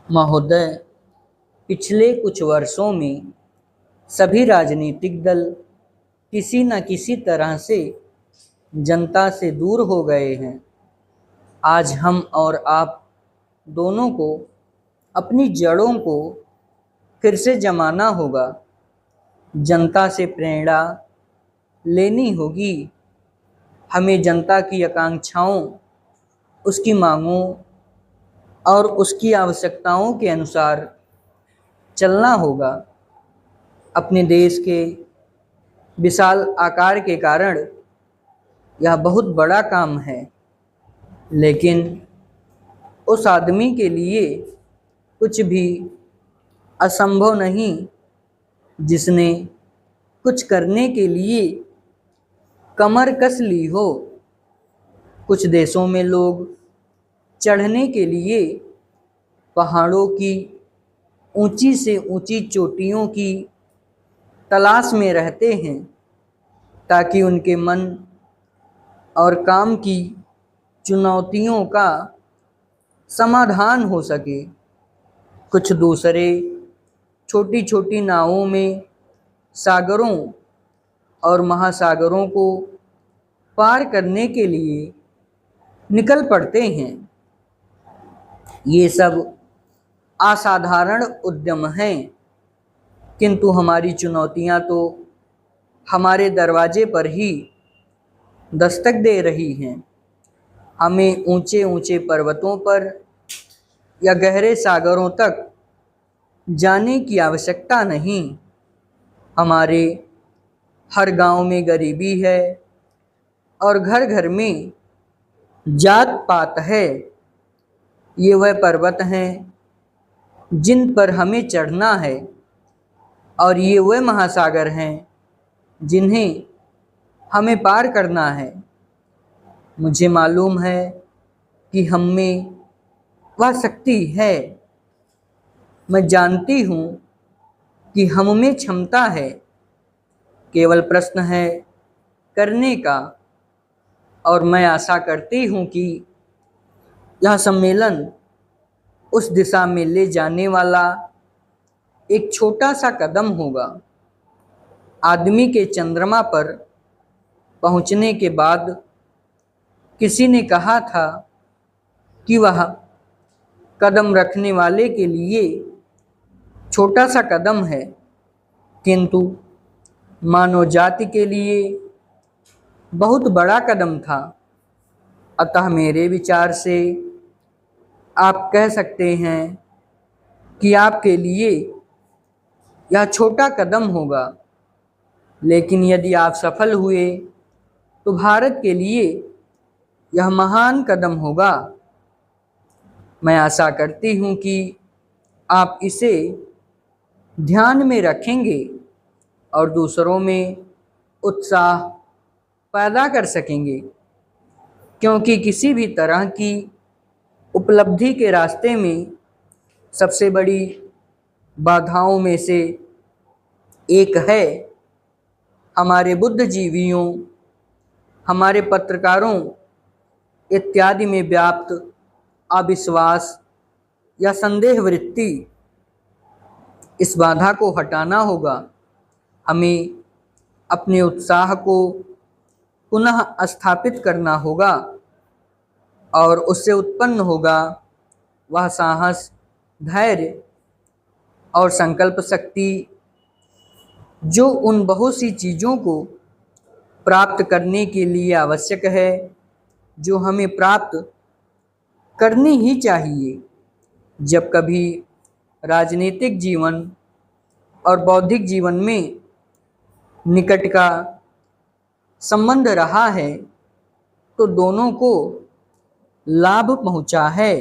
महोदय, पिछले कुछ वर्षों में सभी राजनीतिक दल किसी न किसी तरह से जनता से दूर हो गए हैं। आज हम और आप दोनों को अपनी जड़ों को फिर से जमाना होगा। जनता से प्रेरणा लेनी होगी। हमें जनता की आकांक्षाओं, उसकी मांगों और उसकी आवश्यकताओं के अनुसार चलना होगा। अपने देश के विशाल आकार के कारण यह बहुत बड़ा काम है, लेकिन उस आदमी के लिए कुछ भी असंभव नहीं जिसने कुछ करने के लिए कमर कस ली हो। कुछ देशों में लोग चढ़ने के लिए पहाड़ों की ऊंची से ऊंची चोटियों की तलाश में रहते हैं ताकि उनके मन और काम की चुनौतियों का समाधान हो सके। कुछ दूसरे छोटी छोटी नावों में सागरों और महासागरों को पार करने के लिए निकल पड़ते हैं। ये सब असाधारण उद्यम हैं, किंतु हमारी चुनौतियां तो हमारे दरवाजे पर ही दस्तक दे रही हैं। हमें ऊंचे ऊंचे पर्वतों पर या गहरे सागरों तक जाने की आवश्यकता नहीं। हमारे हर गांव में गरीबी है और घर घर में जात पात है। ये वह पर्वत हैं जिन पर हमें चढ़ना है, और ये वह महासागर हैं जिन्हें हमें पार करना है। मुझे मालूम है कि हम में वह शक्ति है। मैं जानती हूँ कि हम में क्षमता है। केवल प्रश्न है करने का, और मैं आशा करती हूँ कि यह सम्मेलन उस दिशा में ले जाने वाला एक छोटा सा कदम होगा। आदमी के चंद्रमा पर पहुंचने के बाद किसी ने कहा था कि वह कदम रखने वाले के लिए छोटा सा कदम है, किंतु मानव जाति के लिए बहुत बड़ा कदम था। अतः मेरे विचार से आप कह सकते हैं कि आपके लिए यह छोटा कदम होगा, लेकिन यदि आप सफल हुए तो भारत के लिए यह महान कदम होगा। मैं आशा करती हूँ कि आप इसे ध्यान में रखेंगे और दूसरों में उत्साह पैदा कर सकेंगे, क्योंकि किसी भी तरह की उपलब्धि के रास्ते में सबसे बड़ी बाधाओं में से एक है हमारे बुद्धिजीवियों, हमारे पत्रकारों इत्यादि में व्याप्त अविश्वास या संदेह वृत्ति। इस बाधा को हटाना होगा। हमें अपने उत्साह को पुनः स्थापित करना होगा, और उससे उत्पन्न होगा वह साहस, धैर्य और संकल्प शक्ति जो उन बहुत सी चीज़ों को प्राप्त करने के लिए आवश्यक है, जो हमें प्राप्त करनी ही चाहिए। जब कभी राजनीतिक जीवन और बौद्धिक जीवन में निकट का संबंध रहा है, तो दोनों को लाभ पहुंचा है।